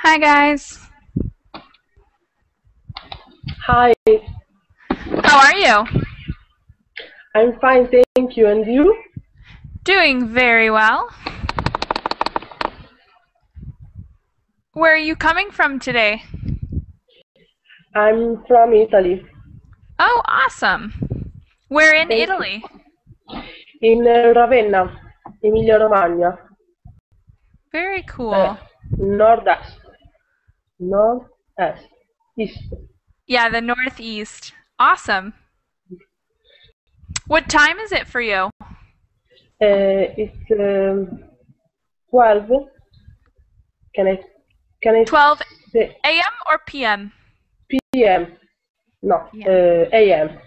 Hi guys. Hi, How are you? I'm fine, thank you. And you? Doing very well. Where are you coming from today? I'm from Italy. Oh, awesome. Where in Thank Italy? you. In Ravenna, Emilia-Romagna. Very cool. Nord-est. Nord-est. East. Yeah, the Northeast. Awesome. What time is it for you? It's 12. Can I 12 say a.m. or p.m.? p.m.? No, Yeah. a.m.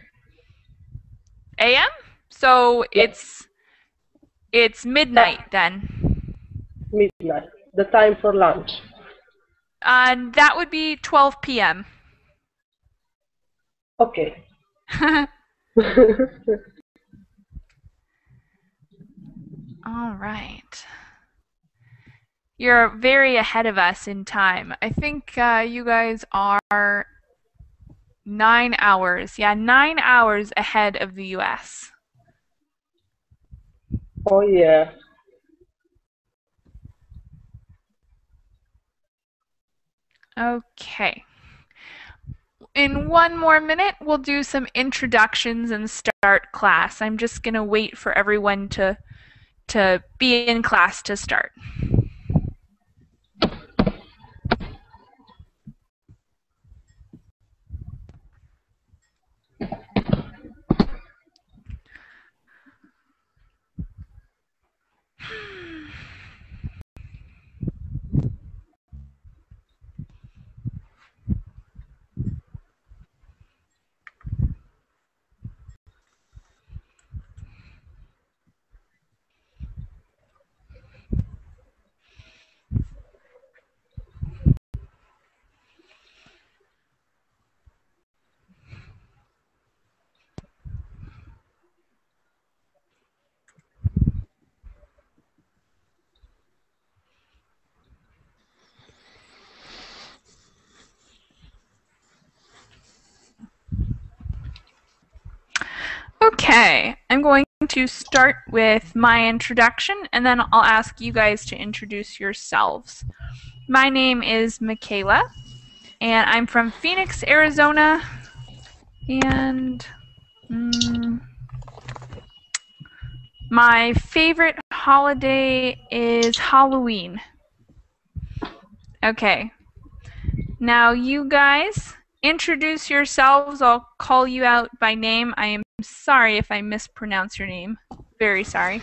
A.m.? So Yeah, it's midnight then. midnight. The time for lunch. That would be 12 p.m. Okay. All right. You're very ahead of us in time. I think you guys are 9 hours. Yeah, 9 hours ahead of the US. Oh yeah. Okay. In one more minute, we'll do some introductions and start class. I'm just going to wait for everyone to be in class to start. Okay, I'm going to start with my introduction and then I'll ask you guys to introduce yourselves. My name is Michaela and I'm from Phoenix, Arizona, and my favorite holiday is Halloween. Okay, now you guys introduce yourselves. I'll call you out by name. I am sorry if I mispronounce your name. Very sorry.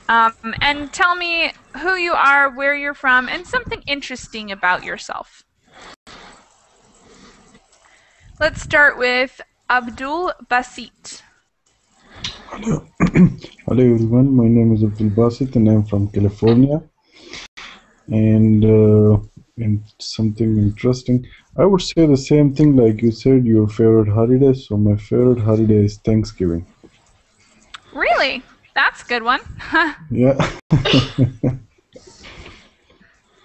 And tell me who you are, where you're from, and something interesting about yourself. Let's start with Abdul Basit. Hello. Hello everyone, my name is Abdul Basit and I'm from California. And something interesting, I would say the same thing like you said, your favorite holiday. So my favorite holiday is Thanksgiving. Really? That's a good one. Yeah.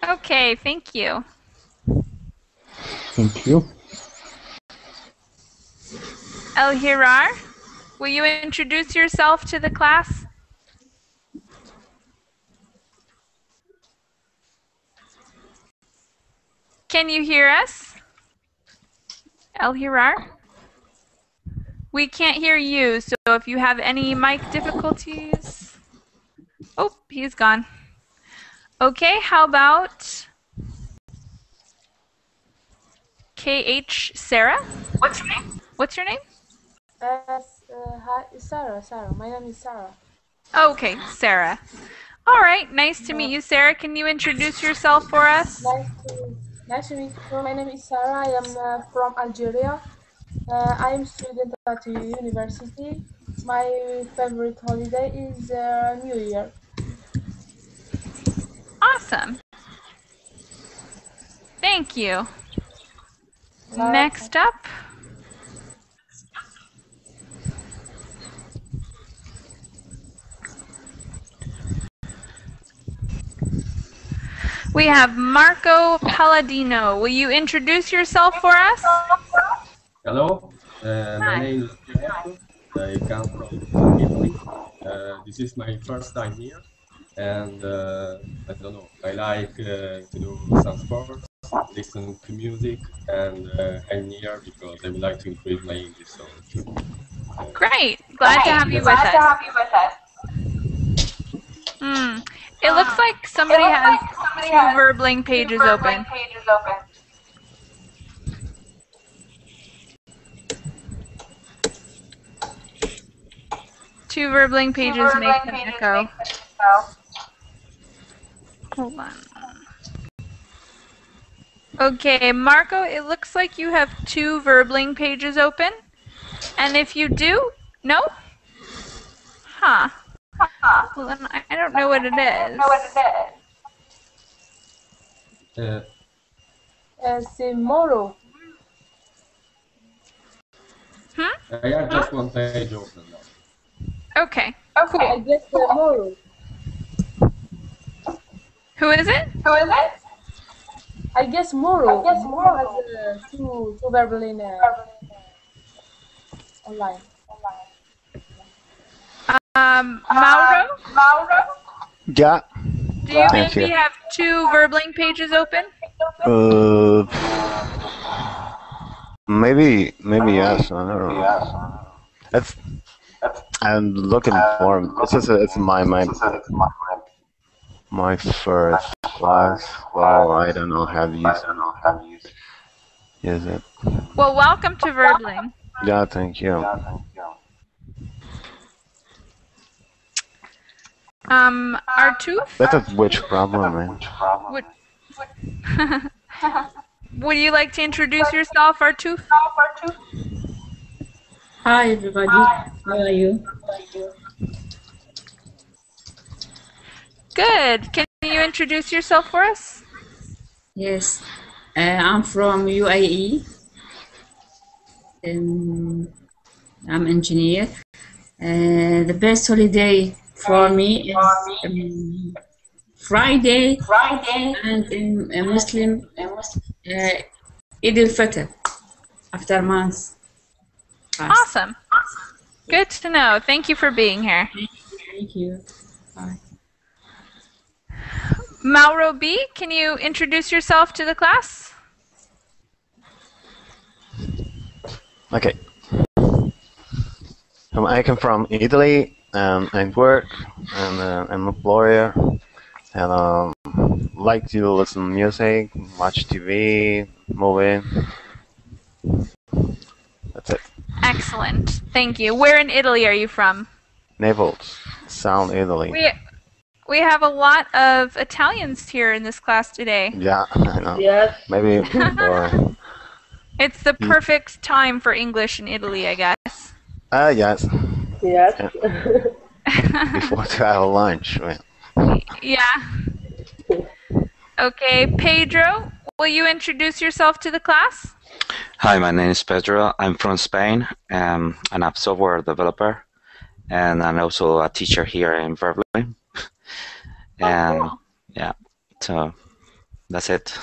Okay, thank you. Thank you. El Hirar, will you introduce yourself to the class? Can you hear us? El Hirar? We can't hear you, so if you have any mic difficulties... Oh, he's gone. Okay, how about KH Sarah? What's your name? What's your name? Hi, Sarah. My name is Sarah. Okay, Sarah. All right, nice to meet you, Sarah. Can you introduce yourself for us? Nice to meet you. My name is Sarah. I am from Algeria. I am student at the university. My favorite holiday is New Year. Awesome. Thank you. Next up. We have Marco Palladino. Will you introduce yourself for us? Hello, my name is Marco. I come from Italy. This is my first time here, and I don't know. I like to do some sports, listen to music, and I'm here because I would like to increase my English. So, Great. Glad to have you with us. It looks like somebody has two Verbling pages open. Two Verbling pages make an echo. Hold on. Okay, Marco, it looks like you have two Verbling pages open. And if you do, no? Huh. Well, then I don't know what it is. Tomorrow. I have just one page open now. Okay, cool. I guess tomorrow. Who is it? I guess Moro. Moro has two Verbling online. Mauro? Yeah. Do you maybe have two Verbling pages open? Maybe yes. I don't know. I'm looking for. It's my first class. Well, I don't know how to use it. Well, welcome to Verbling. Yeah, thank you. Artuf? That's a which problem, man. Would you like to introduce yourself, Artuf? Hi, everybody. How are you? Good. Can you introduce yourself for us? Yes. I'm from UAE. I'm engineer. The best holiday for me is Friday and in Muslim Eid al-Fitr after months. Awesome. Good to know. Thank you for being here. Thank you. Bye. Mauro B, can you introduce yourself to the class? Okay. I come from Italy, and I work, and I'm a lawyer, and like to listen to music, watch TV, movie. That's it. Excellent. Thank you. Where in Italy are you from? Naples, South Italy. We have a lot of Italians here in this class today. Yeah, I know. Yes. Maybe. It's the perfect time for English in Italy, I guess. Yes. Yes. Yeah. Before to have lunch. Yeah. Okay, Pedro, will you introduce yourself to the class? Hi, my name is Pedro. I'm from Spain, and I'm a software developer, and I'm also a teacher here in Verbling. And cool. Yeah, so that's it.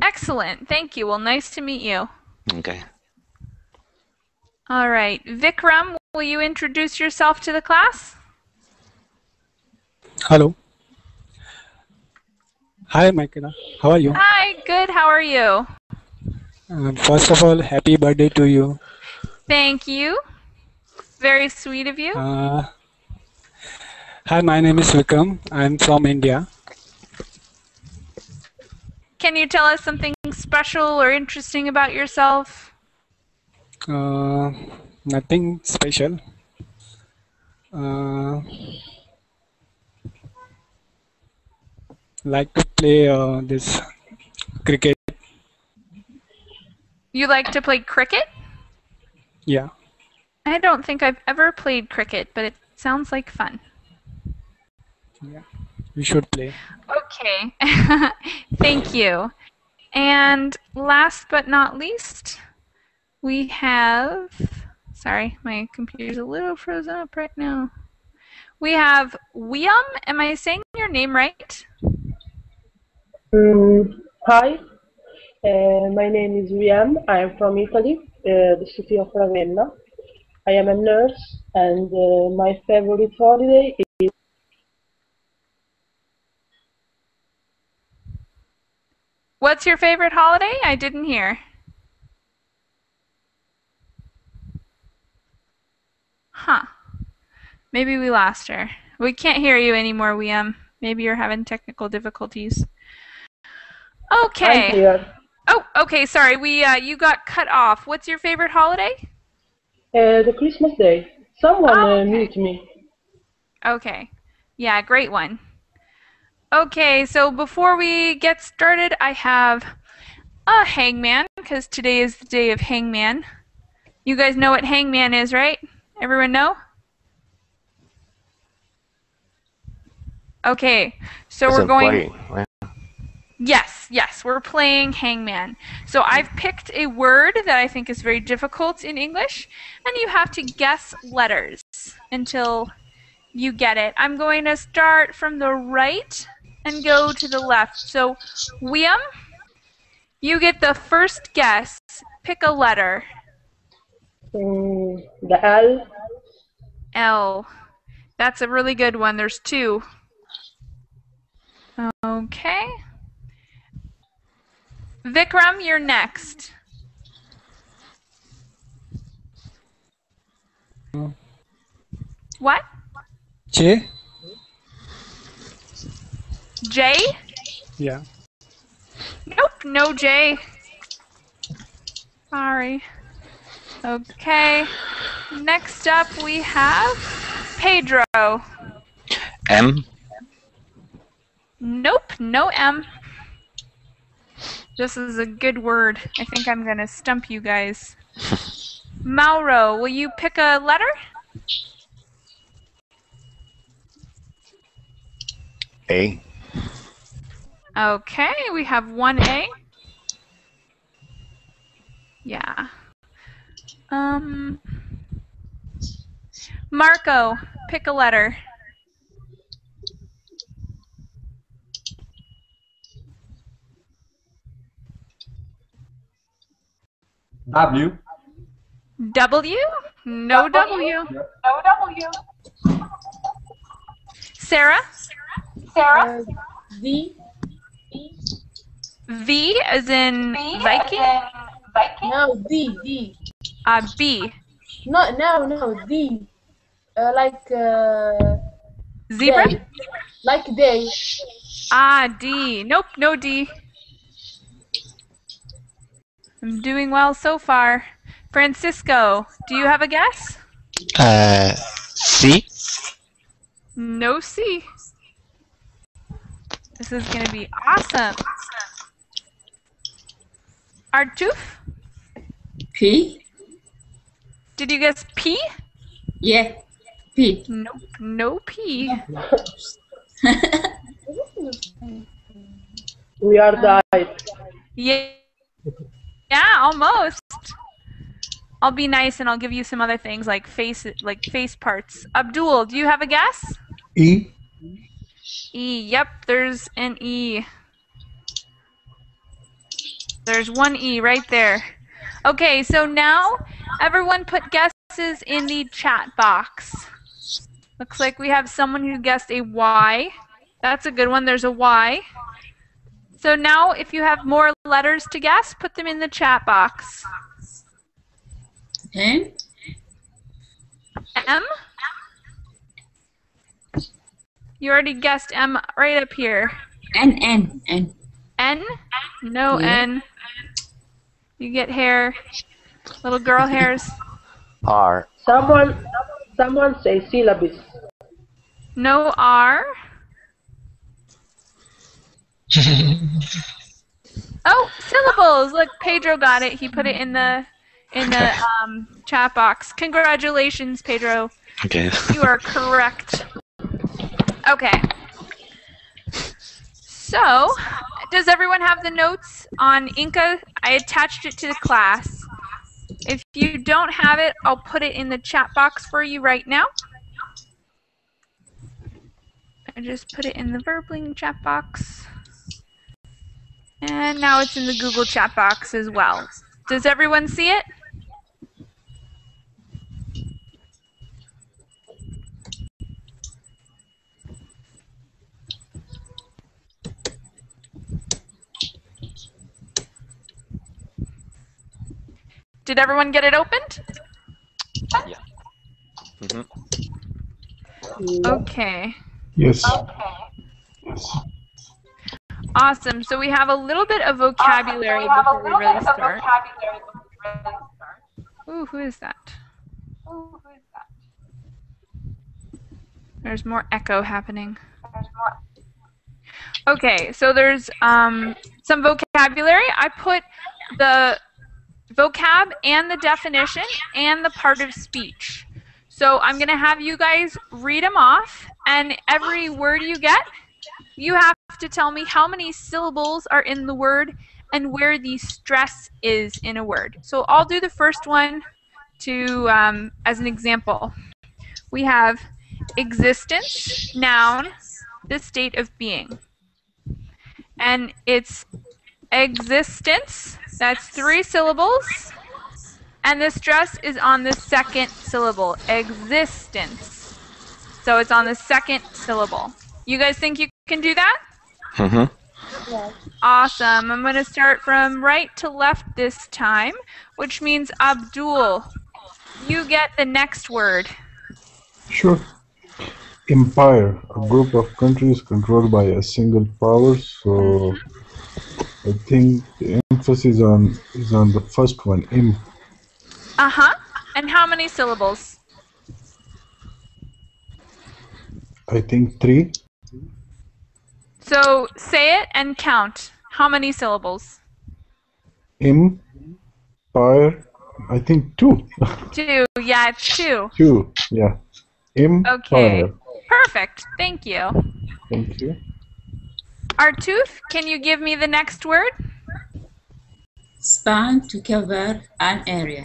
Excellent. Thank you. Well, nice to meet you. Okay. All right. Vikram, will you introduce yourself to the class? Hello. Hi, Michaela. How are you? Hi, good. How are you? First of all, happy birthday to you. Thank you. Very sweet of you. Hi, my name is Vikram. I'm from India. Can you tell us something special or interesting about yourself? Nothing special. Uh, like to play this cricket. You like to play cricket? Yeah. I don't think I've ever played cricket, but it sounds like fun. Yeah. You should play. Okay. Thank you. And last but not least, we have, sorry, my computer's a little frozen up right now. We have Wiam. Am I saying your name right? Hi, my name is Riam. I am from Italy, the city of Ravenna. I am a nurse, and my favorite holiday is What's your favorite holiday? I didn't hear. Huh. Maybe we lost her. We can't hear you anymore, Wiam. Maybe you're having technical difficulties. Okay. I'm here. Oh, okay, sorry. You got cut off. What's your favorite holiday? The Christmas Day. Someone mute me. Okay. Yeah, great one. Okay, so before we get started, I have a hangman, because today is the day of hangman. You guys know what hangman is, right? Everyone know? Okay, so we're going... Yes, we're playing hangman. So I've picked a word that I think is very difficult in English, and you have to guess letters until you get it. I'm going to start from the right and go to the left. So, Wiam, you get the first guess. Pick a letter. The L. L. That's a really good one. There's two. Okay. Vikram, you're next. What? J? J? Yeah. Nope, no J. Sorry. Okay. Next up we have Pedro. M. Nope, no M. This is a good word. I think I'm going to stump you guys. Mauro, will you pick a letter? A. Okay, we have one A. Yeah. Marco, pick a letter. W. W? No W. No W. Sarah? V. V as in Viking? No, D. B. No, D. Like Zebra? day. Like day. D. Nope, no D. I'm doing well so far. Francisco, do you have a guess? C. No C. This is going to be awesome. Artuf? P? Did you guess P? Yeah, P. Nope, no P. We are died. Yeah, almost. I'll be nice and I'll give you some other things like face parts. Abdul, do you have a guess? E. E. Yep, there's an E. There's one E right there. Okay, so now everyone put guesses in the chat box. Looks like we have someone who guessed a Y. That's a good one. There's a Y. So now if you have more letters to guess, put them in the chat box. M? M? You already guessed M right up here. N. N? No Yeah. N. You get hair. Little girl hairs. R. Someone say syllabus. No R. Oh, syllables. Look, Pedro got it. He put it in the chat box. Congratulations, Pedro. Okay. You are correct. Okay. So, does everyone have the notes on Inca? I attached it to the class. If you don't have it, I'll put it in the chat box for you right now. I just put it in the Verbling chat box. And now it's in the Google chat box as well. Does everyone see it? Did everyone get it opened? Yeah. Mm-hmm. Okay. Yes. Awesome. So we have a little bit of vocabulary before we really start. Ooh, who is that? There's more echo happening. Okay, so there's some vocabulary. I put the vocab and the definition and the part of speech. So I'm going to have you guys read them off, and every word you get, you have to tell me how many syllables are in the word and where the stress is in a word. So I'll do the first one to as an example. We have existence, noun, the state of being. And it's existence, that's 3 syllables, and the stress is on the second syllable, existence. So it's on the second syllable. You guys think you can do that? Mm-hmm. Yeah. Awesome. I'm going to start from right to left this time, which means Abdul. You get the next word. Sure. Empire, a group of countries controlled by a single power. So I think the emphasis is on the first one, im. Uh-huh. And how many syllables? I think 3. So say it and count. How many syllables? Empire, I think 2. 2. Yeah, it's 2. 2, yeah. Empire. Okay. Perfect. Thank you. Thank you. Artooth, can you give me the next word? Span to cover an area.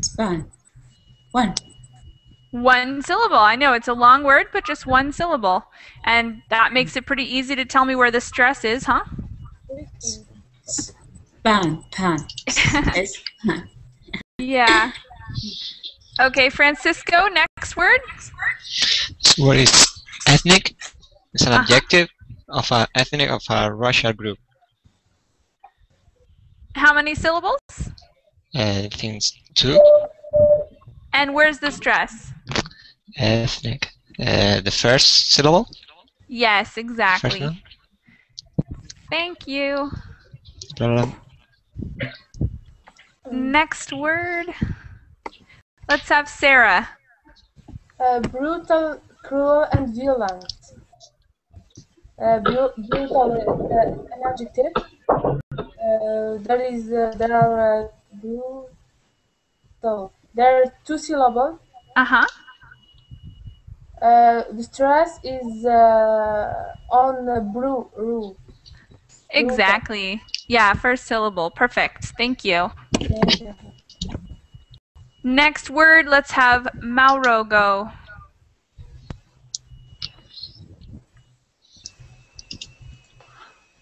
Span. 1. 1 syllable. I know it's a long word, but just 1 syllable. And that makes it pretty easy to tell me where the stress is, huh? Pan. Yes, pan. Yeah. Okay, Francisco, next word. This word is ethnic. It's an adjective of an ethnic of a racial group. How many syllables? I think it's 2. And where's the stress? Ethnic. The first syllable. Yes, First exactly. one. Thank you. Problem. Next word. Let's have Sarah. Brutal, cruel, and violent. Brutal, an adjective. There are brutal. There are 2 syllables. Uh-huh. The stress is on ru. Exactly. Yeah, first syllable. Perfect. Thank you. Next word, let's have Mauro go.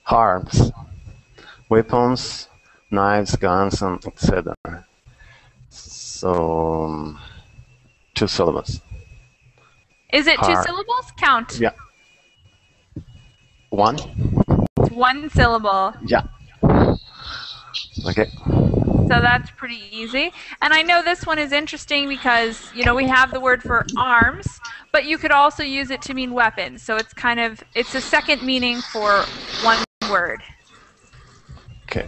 Arms. Weapons, knives, guns, and etc. So 2 syllables. Is it 2 Har. syllables? Count. Yeah. 1. It's 1 syllable. Yeah. Okay. So that's pretty easy. And I know this one is interesting because, you know, we have the word for arms, but you could also use it to mean weapons. So it's kind of, it's a second meaning for one word. Okay.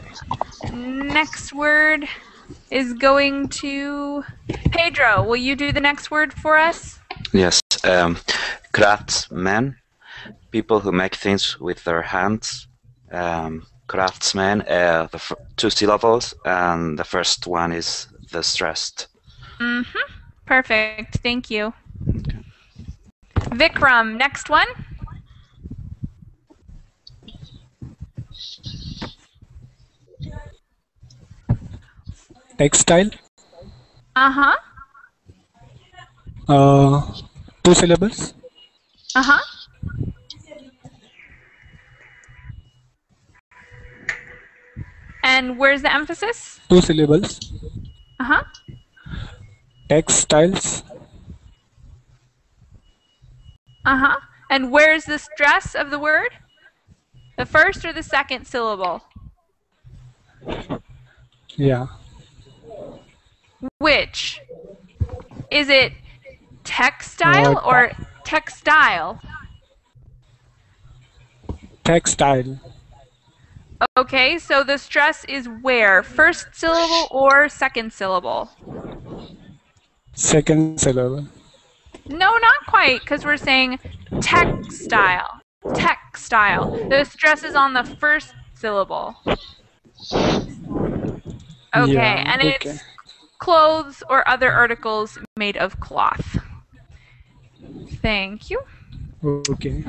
Next word, is going to Pedro. Will you do the next word for us? Yes. Craftsmen, people who make things with their hands. Craftsmen, two syllables, and the first one is the stressed. Perfect. Thank you. Vikram, next one. Textile. Uh-huh. 2 syllables. Uh-huh. And where's the emphasis? 2 syllables. Uh-huh. Textiles. Uh-huh. And where's the stress of the word? The first or the second syllable? Yeah. Which? Is it textile or textile? Textile. Okay, so the stress is where? First syllable or second syllable? Second syllable. No, not quite, because we're saying textile. Textile. The stress is on the first syllable. Okay, Yeah, and okay. it's clothes or other articles made of cloth. Thank you. Okay.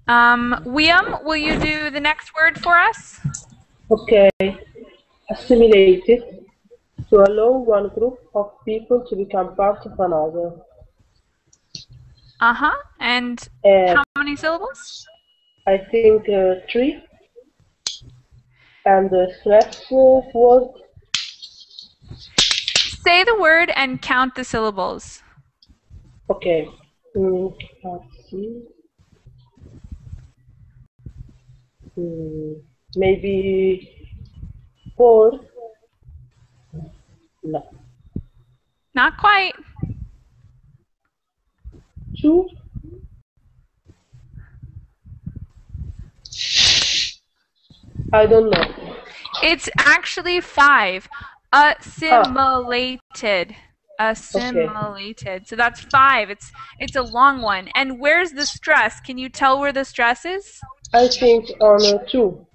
William, will you do the next word for us? Okay. Assimilated, to allow one group of people to become part of another. Uh-huh. And how many syllables? I think 3. And the stress word. Say the word and count the syllables. Okay. Let's see. Maybe 4. No. Not quite. 2. I don't know. It's actually 5. Assimilated. Assimilated. Okay. So that's 5. It's a long one. And where's the stress? Can you tell where the stress is? I think on 2.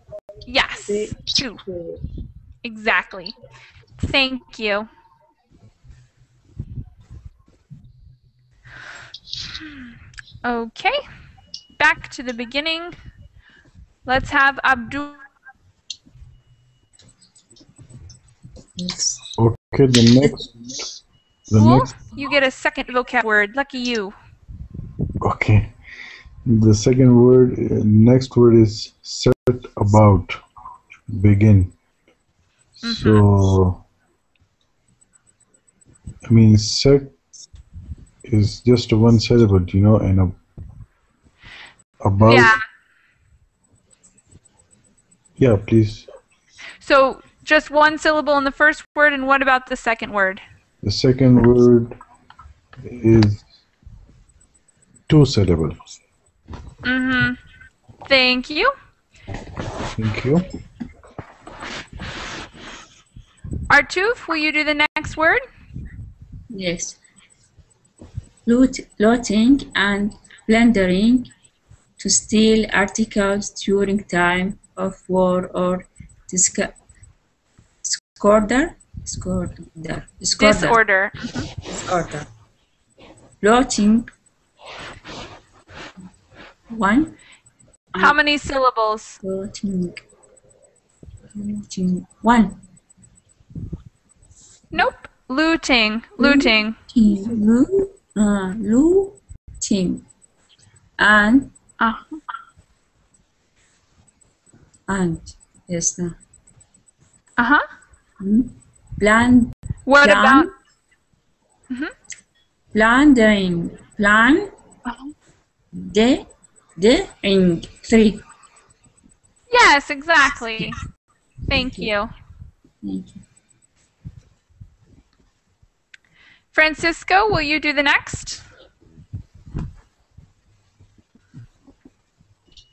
Yes, 2. Exactly. Thank you. Okay. Back to the beginning. Let's have Abdul. Okay, the next. You get a second vocab word. Lucky you. Okay. The second word, next word is set about, begin. So, I mean, set is just a one syllable, you know, and about. Yeah. Yeah, please. So, just one syllable in the first word, and what about the second word? The second word is 2 syllables. Thank you. Thank you. Artuf, will you do the next word? Yes. Looting and plundering, to steal articles during time of war or disorder. Looting. 1. How many syllables? Looting. 1. Nope. Looting. Looting. Looting. And. And. Yes. Plan. What about? Plundering. Plan. Ring. 3. Yes, exactly. Thank you. Thank you. Francisco, will you do the next?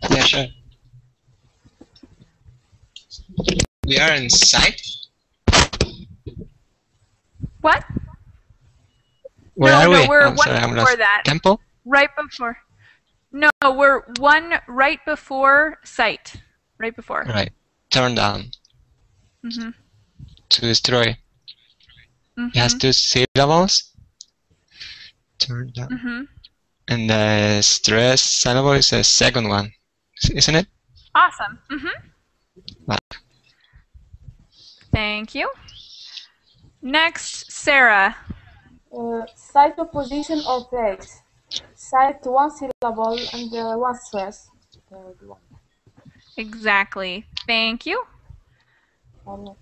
Yeah, sure. We are inside. What? Where no, are no, we? we're I'm one sorry, I'm before lost. that. Temple? Right before. No, we're one right before sight. Right before. Right. Turn down. Mhm. To destroy. It has Mhm. 2 syllables. Turn down. Mhm. And the stress syllable is the second one, isn't it? Awesome. Mhm. Right. Thank you. Next, Sarah. Cite position or place. Cite one syllable and one stress. Third one. Exactly. Thank you. Alright.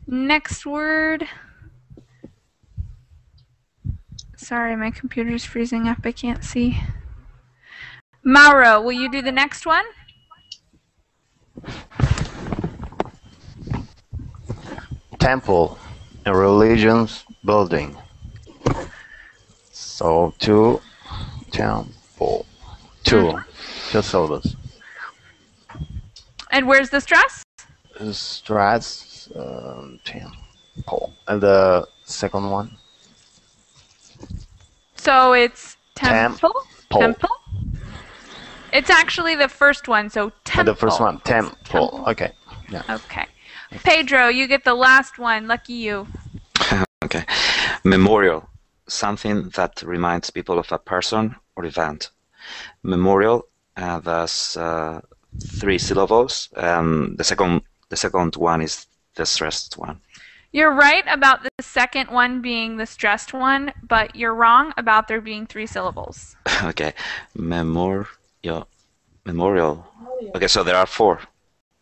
Next word. Sorry, my computer's freezing up. I can't see. Mauro, will you do the next one? Temple, a religion's building. So temple, two syllables. And where's the stress? Stress, temple, and the second one. So it's temple. Temple. It's actually the first one, so temple. The first one, temple. Okay. Yeah. Okay. Pedro, you get the last one. Lucky you. Okay. Memorial, something that reminds people of a person or event. Memorial, that's 3 syllables. The second one is the stressed one. You're right about the second one being the stressed one, but you're wrong about there being 3 syllables. Okay. Memorial. Okay, so there are 4.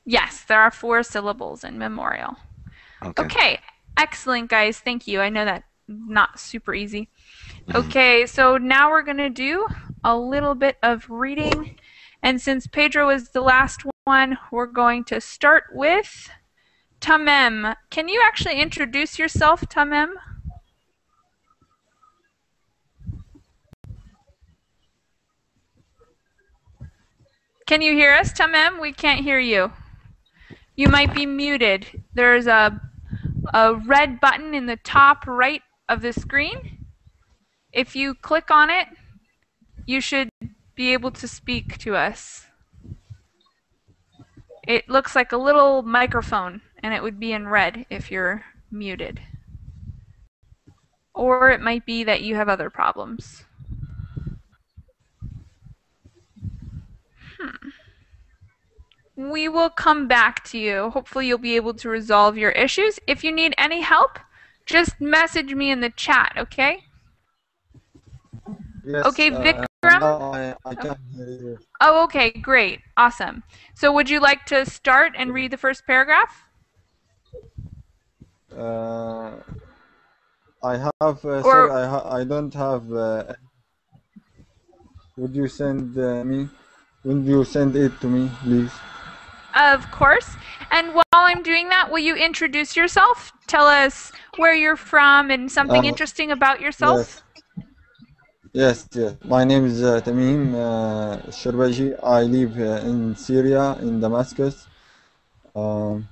Yes, there are 4 syllables in memorial. Okay. Excellent, guys. Thank you. I know that not super easy. Okay, so now we're going to do a little bit of reading. And since Pedro is the last one, we're going to start with Tamem. Can you actually introduce yourself, Tamem? Can you hear us, Tamem? We can't hear you. You might be muted. There's a red button in the top right of the screen. If you click on it, you should be able to speak to us. It looks like a little microphone, and it would be in red if you're muted. Or it might be that you have other problems. We will come back to you. Hopefully you'll be able to resolve your issues. If you need any help, just message me in the chat, okay? Yes, okay, Vikram? now I can hear you. Oh, okay, great. Awesome. So would you like to start and read the first paragraph? I have, sorry, I don't have, would you send it to me, please? Of course. And while I'm doing that, will you introduce yourself? Tell us where you're from and something interesting about yourself? Yes. My name is Tamim Sharbaji. I live in Syria, in Damascus. I'm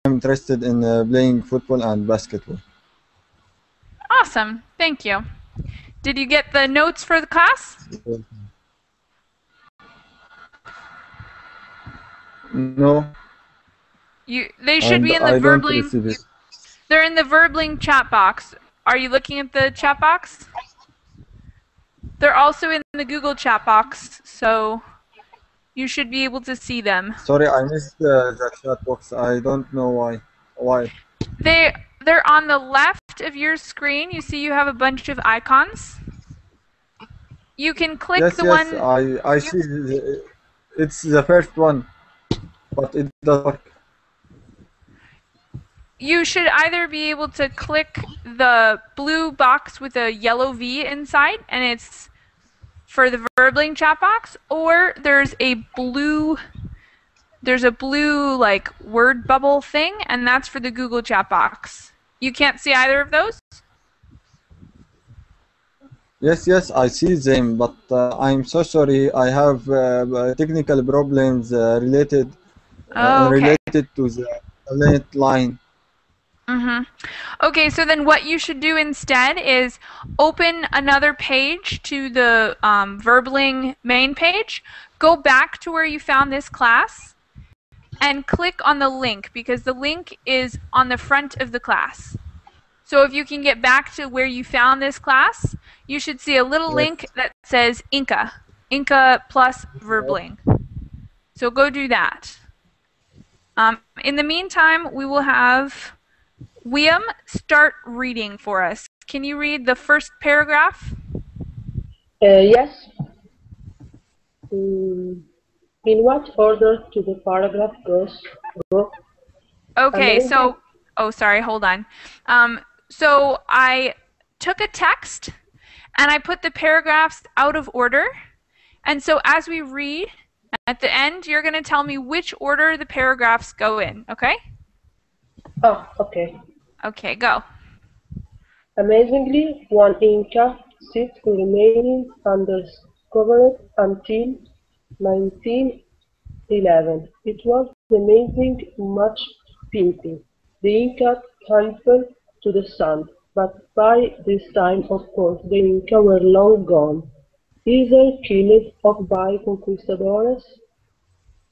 interested in playing football and basketball. Awesome. Thank you. Did you get the notes for the class? No. They should be in the Verbling. They're in the Verbling chat box. Are you looking at the chat box? They're also in the Google chat box, so you should be able to see them. Sorry, I missed the chat box. I don't know why. They're on the left of your screen. You see you have a bunch of icons. You can click the one. Yes, I see. It's the first one, but it doesn't work. You should either be able to click the blue box with a yellow V inside, and it's for the Verbling chat box, or there's a blue like word bubble thing, and that's for the Google chat box. You can't see either of those? Yes, I see them, but I'm so sorry. I have technical problems related Okay. related to the Atlantic line. Okay, so then what you should do instead is open another page to the Verbling main page, go back to where you found this class, and click on the link, because the link is on the front of the class. So if you can get back to where you found this class, you should see a little link that says Inca plus Verbling. So go do that. In the meantime, we will have William start reading for us. Can you read the first paragraph? Yes. In what order do the paragraph goes? Okay, so, oh, sorry, hold on. So I took a text and I put the paragraphs out of order. And so as we read, at the end, you're going to tell me which order the paragraphs go in, okay? Oh, okay. Okay, go. Amazingly, one Inca seat remained undiscovered until 1911. It was amazing much painting. The Inca temple to the sun, but by this time, of course, the Inca were long gone, either killed off by conquistadores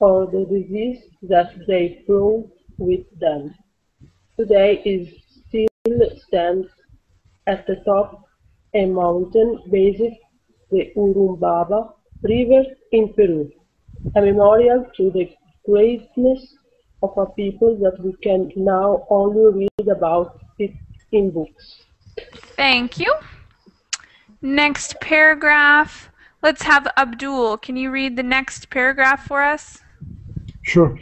or the disease that they brought with them. Today it still stands at the top a mountain based the Urubamba River in Peru, a memorial to the greatness of a people that we can now only read about it in books. Thank you. Next paragraph. Let's have Abdul. Can you read the next paragraph for us? Sure.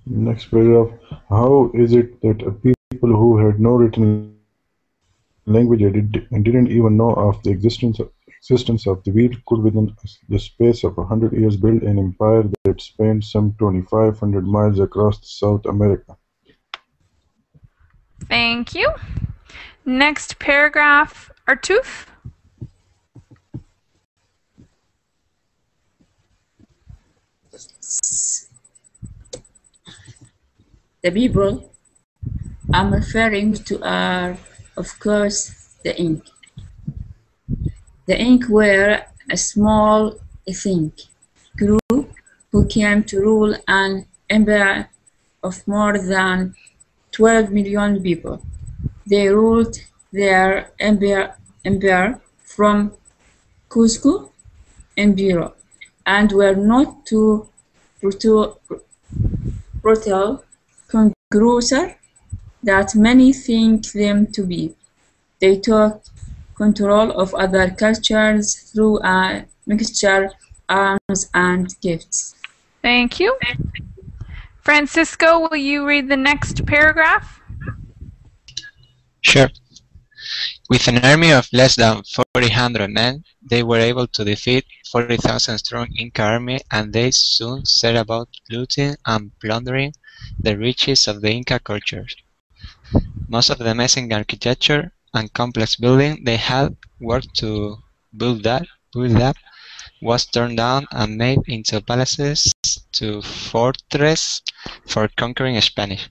Next paragraph. How is it that a people who had no written language and didn't even know of the existence of the wheel could within the space of 100 years build an empire that spanned some 2,500 miles across South America? Thank you. Next paragraph, Artuf. The people I'm referring to are, of course, the Inca. The Inca were a small ethnic group who came to rule an empire of more than 12 million people. They ruled their empire from Cusco in Peru and were not too brutal conquerors that many think them to be. They took control of other cultures through a mixture of arms and gifts. Thank you. Francisco, will you read the next paragraph? Sure. With an army of less than 400 men, they were able to defeat 40,000 strong Inca army, and they soon set about looting and plundering the riches of the Inca culture. Most of the amazing architecture and complex building they had worked to build up was torn down and made into palaces to fortress for conquering Spanish.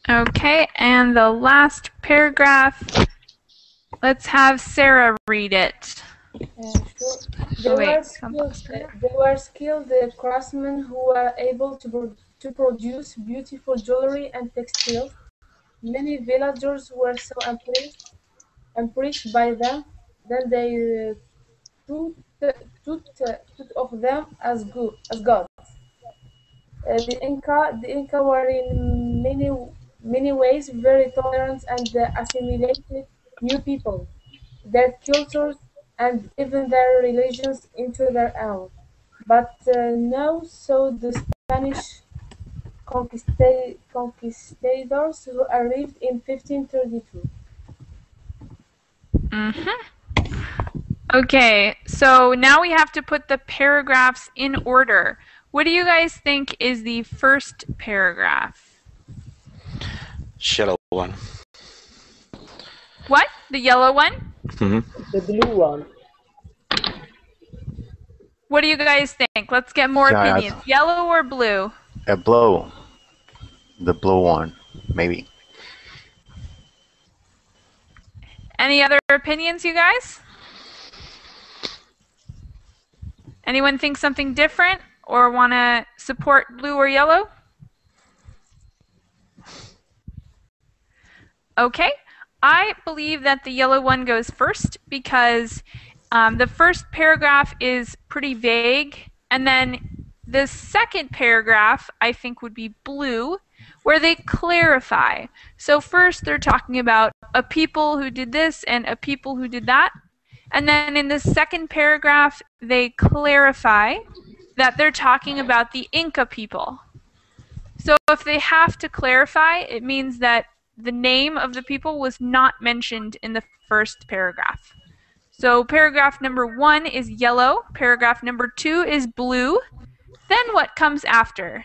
Okay, and the last paragraph, let's have Sarah read it. Sure. They were skilled craftsmen who were able to produce beautiful jewelry and textiles. Many villagers were so impressed by them that they thought of them as gods. The Inca were in many ways very tolerant and assimilated new people, their cultures and even their religions into their own. But now saw the Spanish conquistadors who arrived in 1532. Okay, so now we have to put the paragraphs in order. What do you guys think is the first paragraph? Yellow one. What? The yellow one? The blue one. What do you guys think? Let's get more Yeah, opinions. Yellow or blue? a blue. The blue one, maybe. Any other opinions, you guys? Anyone think something different or want to support blue or yellow? Okay, I believe that the yellow one goes first because the first paragraph is pretty vague, and then the second paragraph I think would be blue, where they clarify. So first they're talking about a people who did this and a people who did that, and then in the second paragraph they clarify that they're talking about the Inca people. So if they have to clarify, it means that the name of the people was not mentioned in the first paragraph. So paragraph number 1 is yellow, paragraph number 2 is blue. Then what comes after?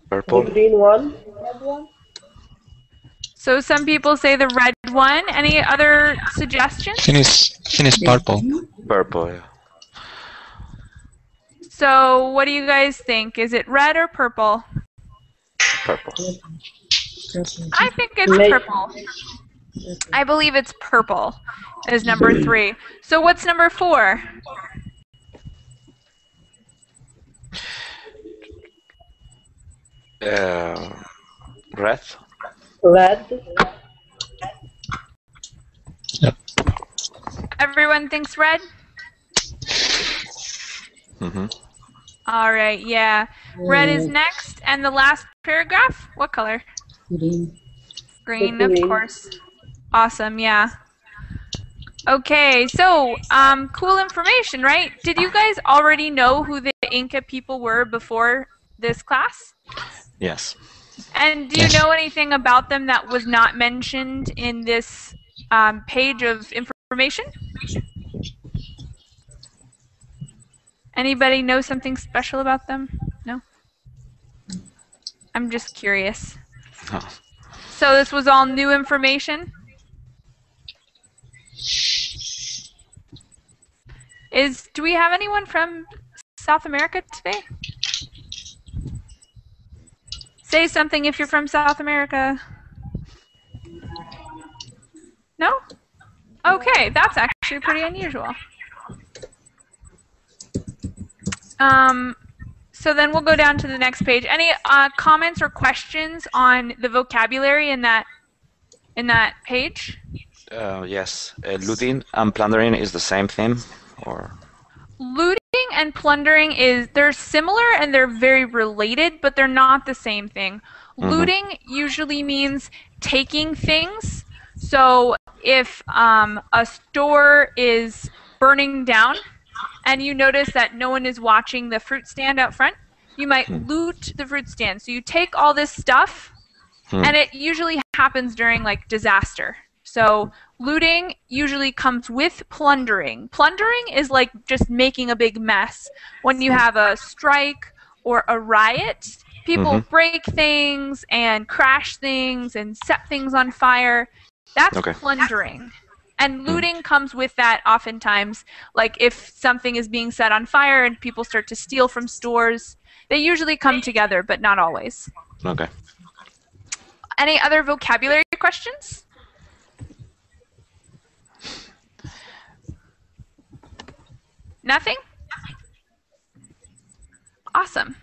Purple. The green one. Red one. So some people say the red one. Any other suggestions? Finish purple. Purple, yeah. So what do you guys think? Is it red or purple? Purple. I think it's purple. I believe it's purple is number 3. So what's number 4? Red. Red. Yep. Everyone thinks red? Mm-hmm. All right, yeah. Red is next. And the last paragraph, what color? Green. Green, of Green. course. Awesome, yeah. Okay, so cool information, right? Did you guys already know who the Inca people were before this class? Yes. And do you know anything about them that was not mentioned in this page of information? Anybody know something special about them? No? I'm just curious. Oh. So this was all new information? Do we have anyone from South America today? Say something if you're from South America. No? Okay, that's actually pretty unusual. So then we'll go down to the next page. Any comments or questions on the vocabulary in that page? Yes. Looting and plundering is the same thing, or? Looting and plundering they're similar and they're very related, but they're not the same thing. Mm-hmm. Looting usually means taking things. So if a store is burning down and you notice that no one is watching the fruit stand out front, you might loot the fruit stand. So you take all this stuff, and it usually happens during like disaster. So looting usually comes with plundering. Plundering is like just making a big mess. When you have a strike or a riot, people break things and crash things and set things on fire. That's plundering. And looting comes with that oftentimes. Like if something is being set on fire and people start to steal from stores, they usually come together, but not always. Okay. Any other vocabulary questions? Nothing? Awesome.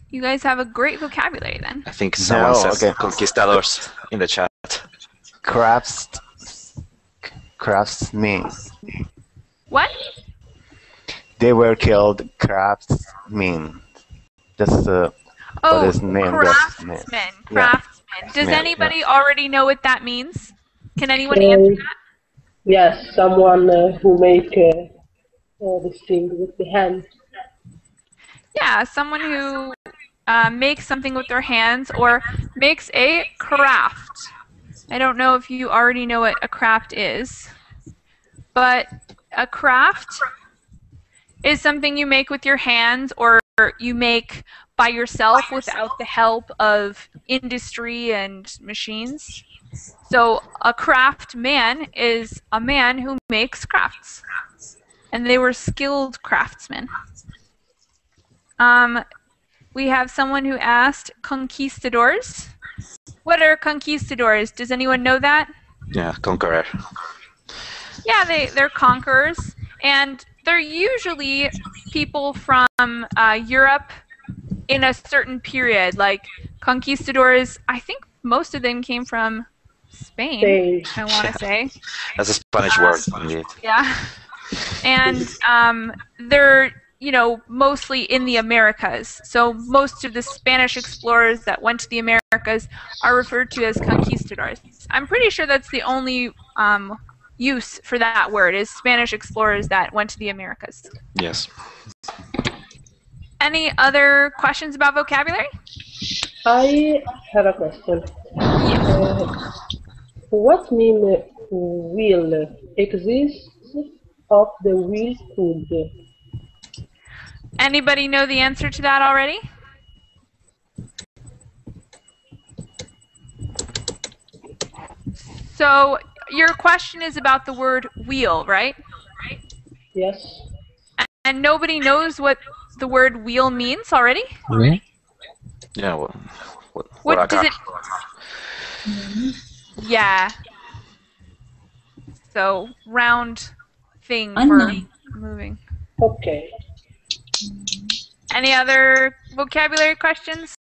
You guys have a great vocabulary then. I think someone says Conquistadors in the chat. Craftsmen. What? They were killed. Craftsmen. That's what is name? Craftsmen. Craftsmen. Does anybody already know what that means? Can anyone answer that? Yes, someone who make this thing with the hand. Yeah, someone who makes something with their hands or makes a craft. I don't know if you already know what a craft is, but a craft is something you make with your hands or you make by yourself without the help of industry and machines. So a craftsman is a man who makes crafts. And they were skilled craftsmen. We have someone who asked conquistadors. What are conquistadors? Does anyone know that? Yeah, conqueror. Yeah, they're conquerors. And they're usually people from Europe in a certain period. Like conquistadors, I think most of them came from Spain. I want to say. That's a Spanish word, indeed. Yeah. And they're, mostly in the Americas. So most of the Spanish explorers that went to the Americas are referred to as conquistadors. I'm pretty sure that's the only use for that word, is Spanish explorers that went to the Americas. Yes. Any other questions about vocabulary? I have a question. What mean will exists of the will could? Anybody know the answer to that already? So your question is about the word wheel, right? Yes. And nobody knows what the word wheel means already? Really? Yeah, well, what does it... Yeah. So, round thing for moving. Okay. Any other vocabulary questions?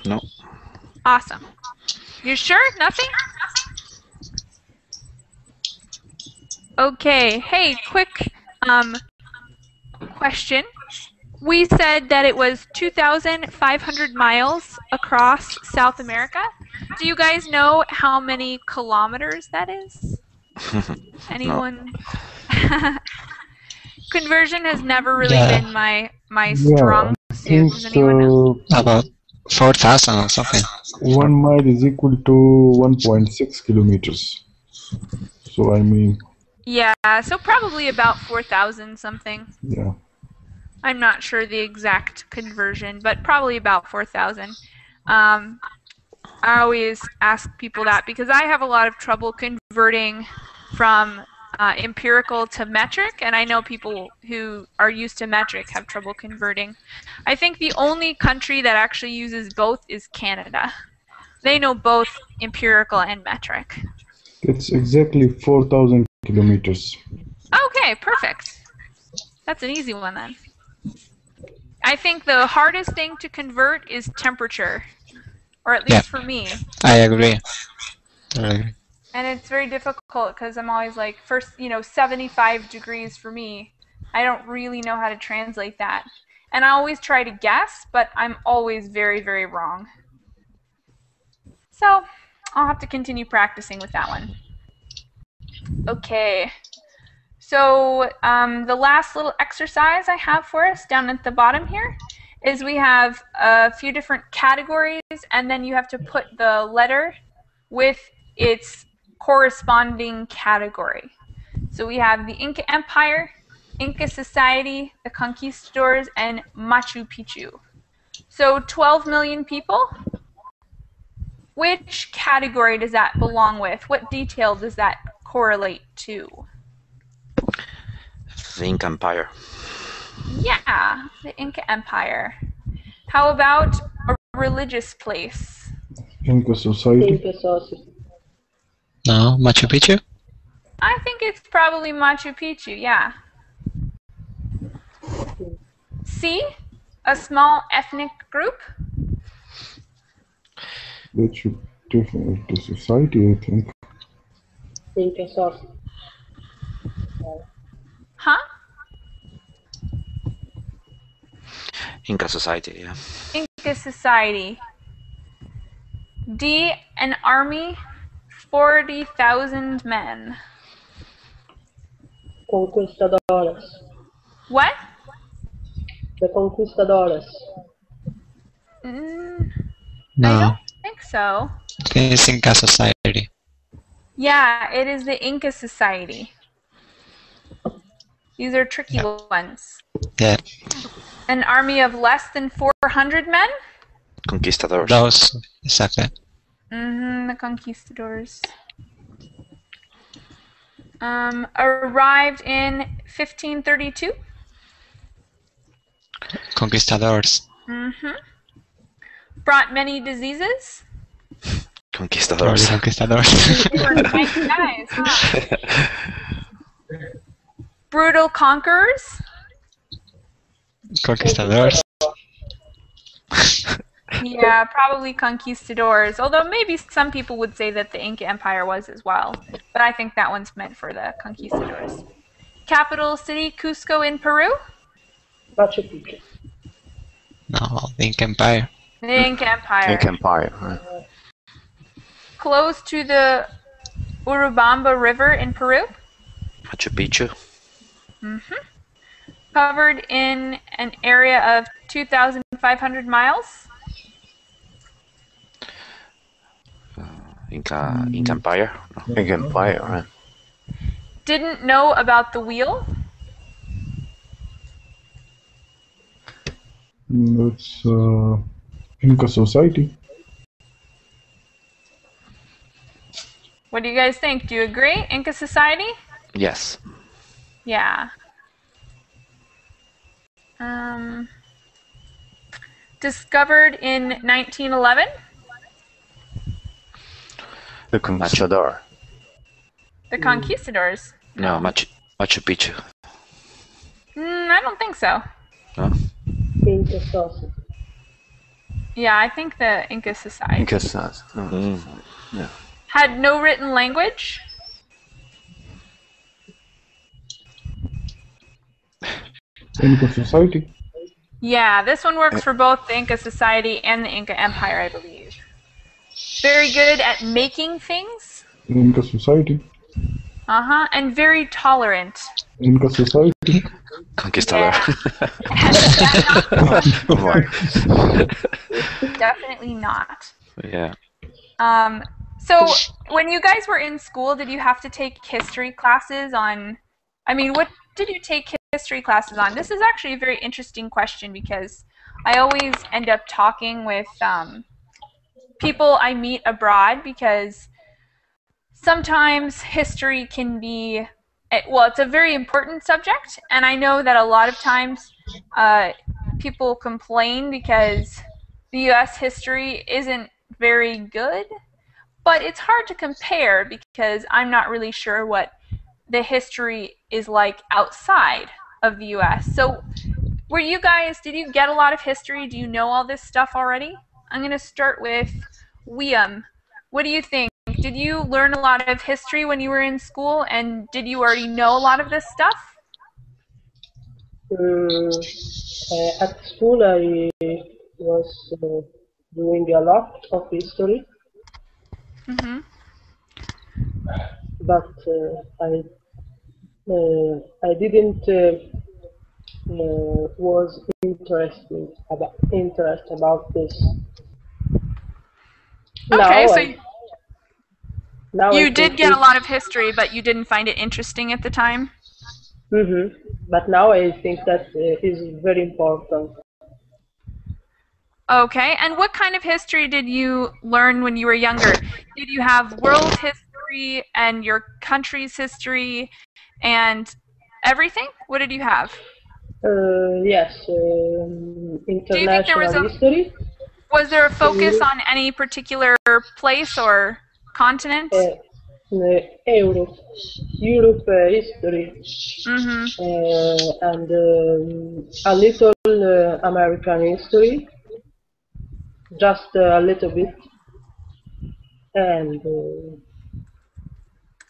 No. Awesome. You sure? Nothing? Okay. Hey, quick question. We said that it was 2,500 miles across South America. Do you guys know how many kilometers that is? Anyone? Conversion has never really been my strong suit. Does anyone know? About 4,000 or something. 1 mile is equal to 1.6 kilometers. So I mean. Yeah, so probably about 4,000 something. Yeah. I'm not sure the exact conversion, but probably about 4,000. I always ask people that because I have a lot of trouble converting from empirical to metric, and I know people who are used to metric have trouble converting. I think the only country that actually uses both is Canada. They know both empirical and metric. It's exactly 4,000 kilometers. Okay, perfect. That's an easy one then. I think the hardest thing to convert is temperature, or at least for me. I agree. And it's very difficult because I'm always like, first, 75 degrees for me. I don't really know how to translate that. And I always try to guess, but I'm always very, very wrong. So I'll have to continue practicing with that one. Okay. So the last little exercise I have for us down at the bottom here is we have a few different categories, and then you have to put the letter with its corresponding category. So we have the Inca Empire, Inca Society, the Conquistadors, and Machu Picchu. So 12 million people. Which category does that belong with? What detail does that correlate to? The Inca Empire. Yeah, the Inca Empire. How about a religious place? Inca Society. Inca Society. No, Machu Picchu? I think it's probably Machu Picchu, yeah. C, a small ethnic group. That should definitely the society, I think. Inca Society. Huh? Inca Society, yeah. Inca Society. D, an army, 40,000 men. Conquistadores. What? The Conquistadores. No. I don't think so. It's Inca Society. Yeah, it is the Inca Society. These are tricky ones. Yeah. An army of less than 400 men? Conquistadors. Those, exactly. The Conquistadors. Arrived in 1532. Conquistadors. Brought many diseases. Conquistadors. Conquistadors. You were nice guys, huh? Brutal conquerors. Conquistadors. Yeah, probably conquistadors. Although maybe some people would say that the Inca Empire was as well. But I think that one's meant for the conquistadors. Capital city, Cusco in Peru. Machu Picchu. No, the Inca Empire. The Inca Empire. Inca Empire. Right. Close to the Urubamba River in Peru. Machu Picchu. Covered in an area of 2,500 miles. Inca Empire. No. Inca Empire, right. Didn't know about the wheel. That's Inca society. What do you guys think? Do you agree? Inca society? Yes. Yeah. Discovered in 1911. The Conquistador. The Conquistadors. No, Machu Picchu. I don't think so. No. Inca society. Yeah, I think the Inca society. Inca society. Yeah. Had no written language. Inca society. Yeah, this one works for both the Inca society and the Inca Empire, I believe. Very good at making things. Inca society. And very tolerant. Inca society. Conquistador. Definitely not. Yeah. So when you guys were in school, did you have to take history classes on, what did you take history classes on? This is actually a very interesting question because I always end up talking with people I meet abroad because sometimes history can be, it's a very important subject, and I know that a lot of times people complain because the U.S. history isn't very good, but it's hard to compare because I'm not really sure what the history is like outside of the U.S. So did you get a lot of history? Do you know all this stuff already? I'm going to start with Liam. What do you think? Did you learn a lot of history when you were in school, and did you already know a lot of this stuff? At school, I was doing a lot of history, but I didn't was interest about this. Okay, now you did get a lot of history, but you didn't find it interesting at the time? But now I think that is very important. Okay, and what kind of history did you learn when you were younger? Did you have world history and your country's history and everything? What did you have? Yes, international history. Was there a focus on any particular place or continent? Europe history, and a little American history, just a little bit, and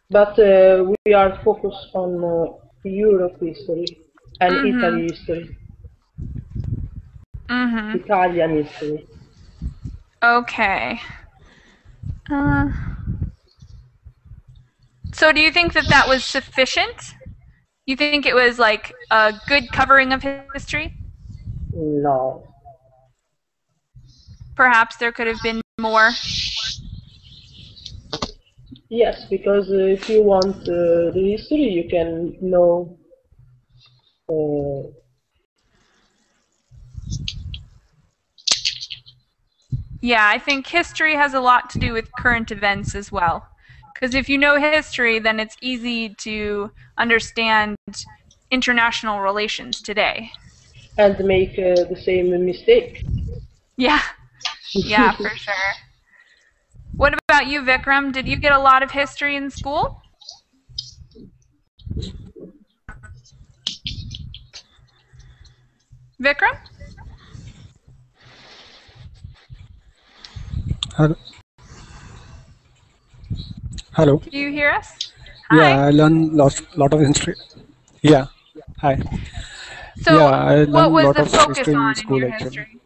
but we are focused on Europe history and Italy history, Italian history. Okay. So do you think that was sufficient? You think it was like a good covering of history? No. Perhaps there could have been more? Yes, because if you want the history, you can know Yeah, I think history has a lot to do with current events as well. Because if you know history, then it's easy to understand international relations today. And make the same mistake. Yeah, yeah, for sure. What about you, Vikram? Did you get a lot of history in school? Vikram? Hello. Hello. Do you hear us? Yeah, Hi. I learned lot of history. Yeah. Hi. So, Yeah, I what learned was lot the of focus history in on in school your actually. history?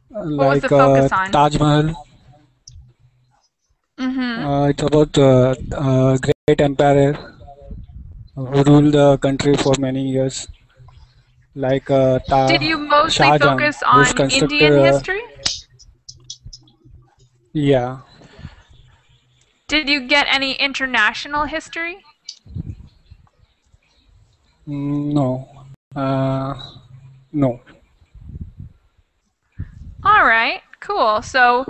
What was the focus on? Taj Mahal. Mm-hmm. It's about great empire who ruled the country for many years. Like Did you mostly Shah Jahan, focus who's on constructed. Indian history? Yeah. Did you get any international history? No. No. All right, cool. So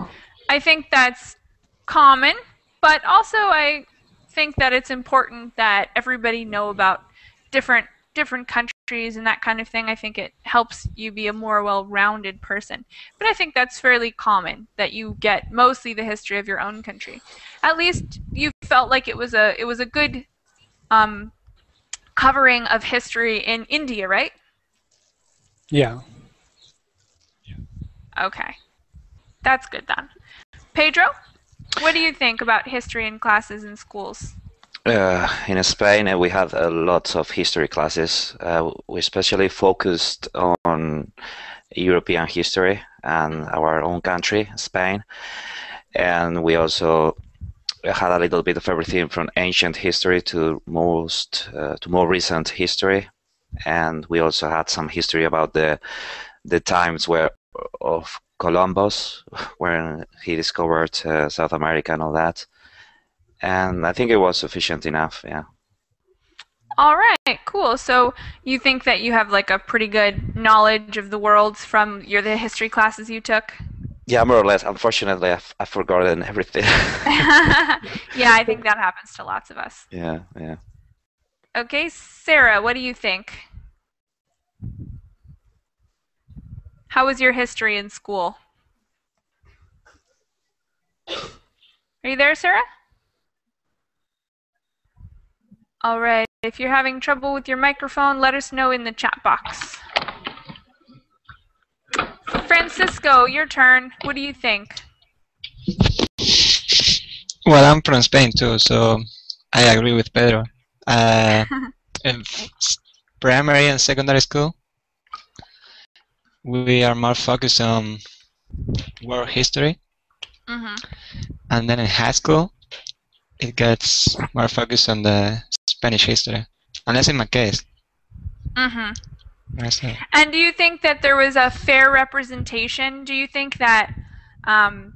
I think that's common, but also I think that it's important that everybody know about different countries and that kind of thing. I think it helps you be a more well-rounded person. But I think that's fairly common that you get mostly the history of your own country. At least you felt like it was a good covering of history in India, right? Yeah. Okay. That's good then. Pedro, what do you think about history in classes in schools? In Spain, we had a lot of history classes. We especially focused on European history and our own country, Spain. And we also had a little bit of everything from ancient history to more recent history. And we also had some history about the times of Columbus, when he discovered South America and all that. And I think it was sufficient enough, yeah. All right, cool. So you think that you have like a pretty good knowledge of the world from the history classes you took? Yeah, more or less. Unfortunately, I've forgotten everything. Yeah, I think that happens to lots of us. Yeah, yeah. Okay, Sarah, what do you think? How was your history in school? Are you there, Sarah? All right, if you're having trouble with your microphone, let us know in the chat box. Francisco, your turn. What do you think? Well, I'm from Spain too, so I agree with Pedro. In primary and secondary school, we are more focused on world history. And then in high school, it gets more focused on the Spanish history. Unless in my case. And do you think that there was a fair representation? Do you think that the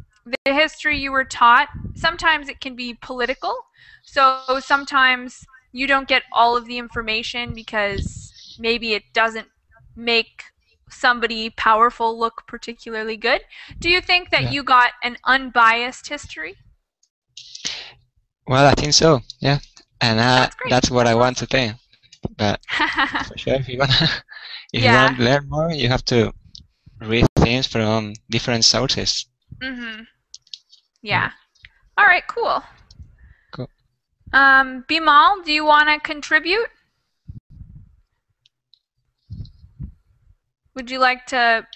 history you were taught, sometimes it can be political, so sometimes you don't get all of the information because maybe it doesn't make somebody powerful look particularly good. Do you think that you got an unbiased history? Well, I think so, yeah. And that's what I want to think. But for sure, if you want to learn more, you have to read things from different sources. Yeah. All right, cool. Cool. Bimal, do you want to contribute? Would you like to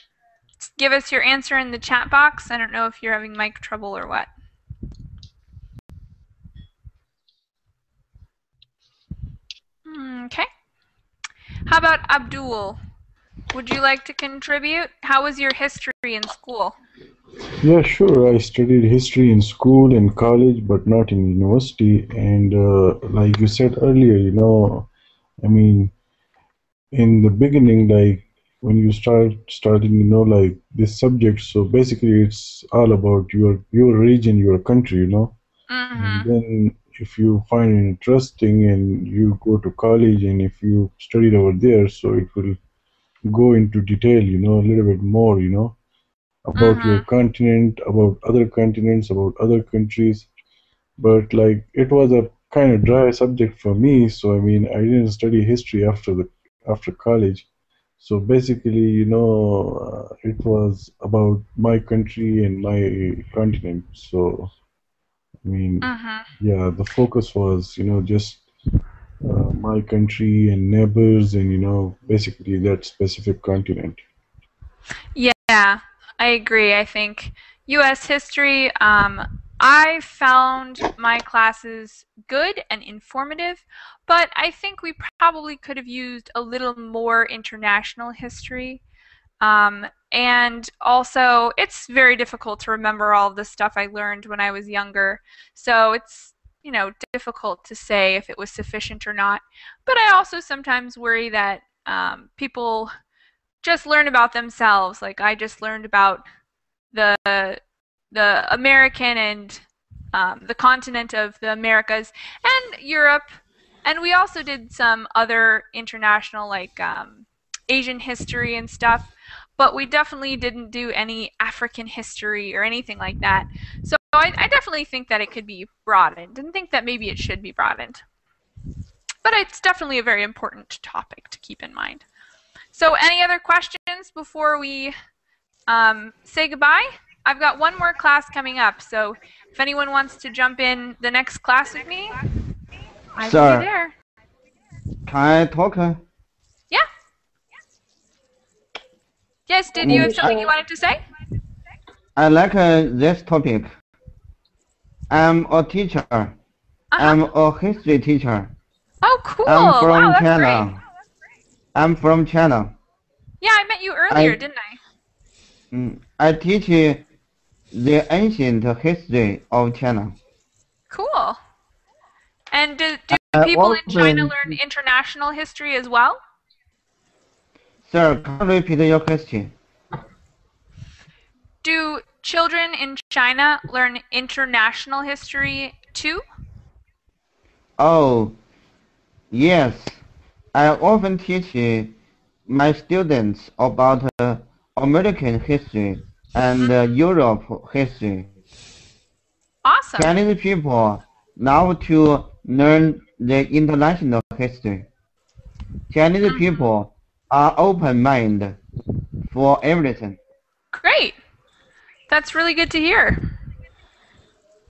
give us your answer in the chat box? I don't know if you're having mic trouble or what. Okay. How about Abdul? Would you like to contribute? How was your history in school? Yeah, sure. I studied history in school and college, but not in university. And like you said earlier, I mean, in the beginning, like when you studying, like this subject, so basically it's all about your region, your country, And then if you find it interesting and you go to college and if you studied over there, so it will go into detail, a little bit more, about your continent, about other continents, about other countries. But like it was a kind of dry subject for me, so I mean I didn't study history after college. So basically, it was about my country and my continent. So I mean, yeah, the focus was, just my country and neighbors and, basically that specific continent. Yeah, I agree. I think US history, I found my classes good and informative, but I think we probably could have used a little more international history. And also, it's very difficult to remember all the stuff I learned when I was younger. So it's, difficult to say if it was sufficient or not. But I also sometimes worry that people just learn about themselves. Like I just learned about the the American and the continent of the Americas and Europe, and we also did some other international like Asian history and stuff. But we definitely didn't do any African history or anything like that. So I definitely think that it could be broadened and think that maybe it should be broadened. But it's definitely a very important topic to keep in mind. So any other questions before we say goodbye? I've got one more class coming up, so if anyone wants to jump in the next class with me, I will be there. Can I talk? Yeah. Yes, did you have something you wanted to say? I like this topic. I'm a teacher. I'm a history teacher. Oh, cool. I'm from wow, that's China. great. I'm from China. Yeah, I met you earlier, didn't I? I teach the ancient history of China. Cool. And do people in China learn international history as well? Sir, can you repeat your question? Do children in China learn international history too? Oh, yes. I often teach my students about American history and Europe history. Awesome. Chinese people love to learn the international history. Chinese people are open-minded for everything. Great. That's really good to hear.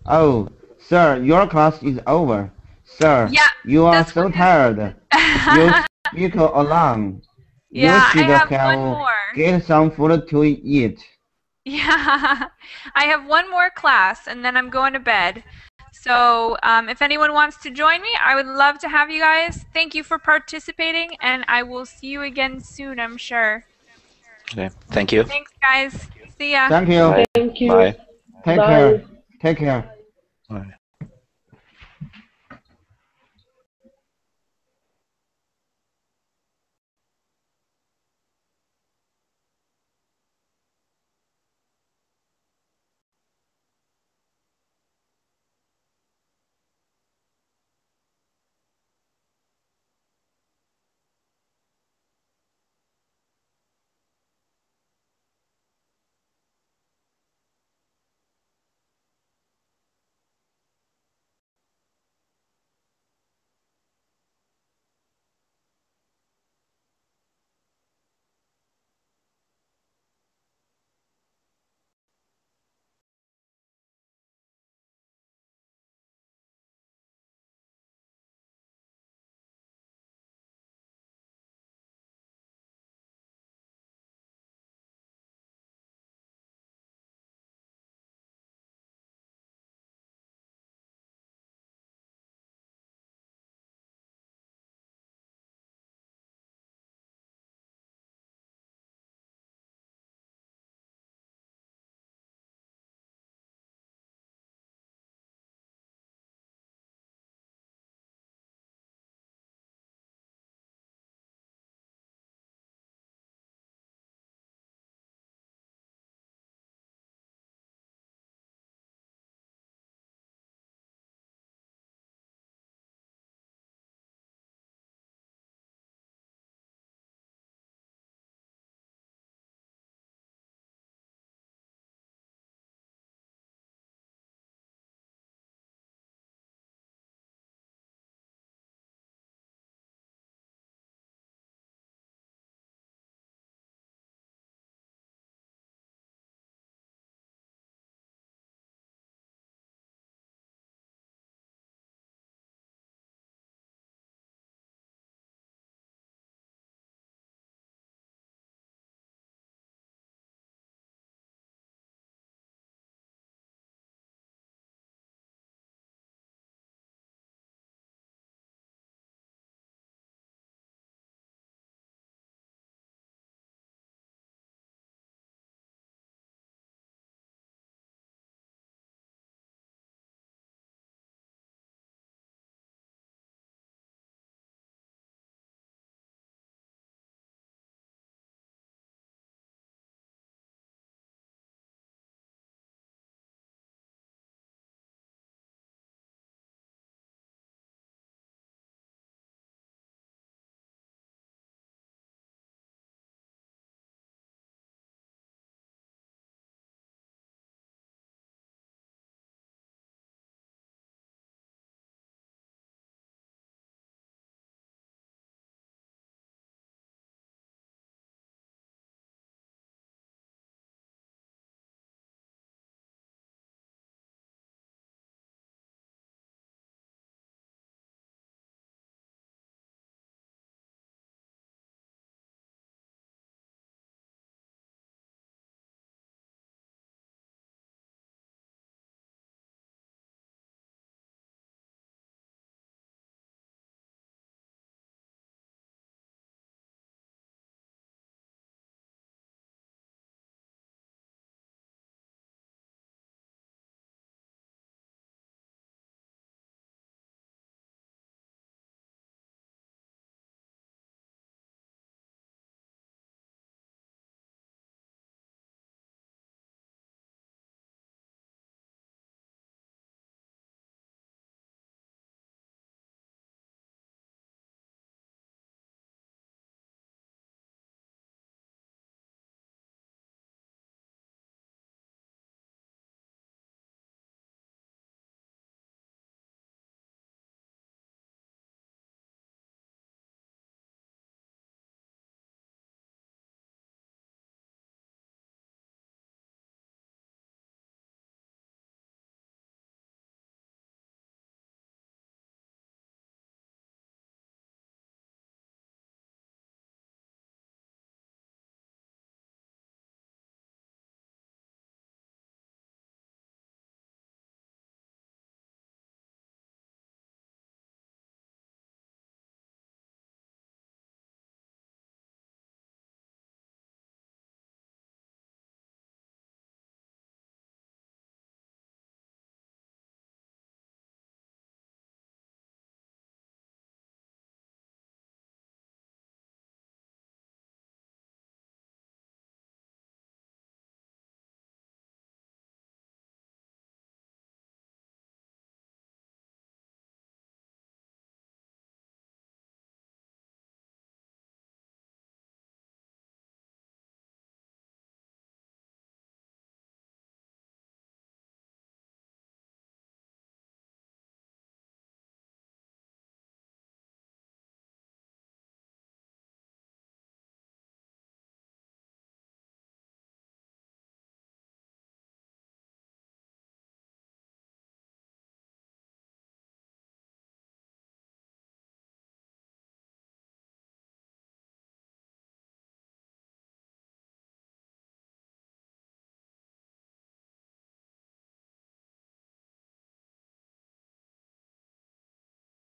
Oh, sir, your class is over. Sir, yeah, you are so tired. You speak alone. Yeah, you should I have one more. Get some food to eat. Yeah, I have one more class and then I'm going to bed. So if anyone wants to join me, I would love to have you guys. Thank you for participating, and I will see you again soon, I'm sure. Okay, thank you. Thanks, guys. See ya. Thank you. Thank you. Bye. Take Bye. care. Take care. Bye.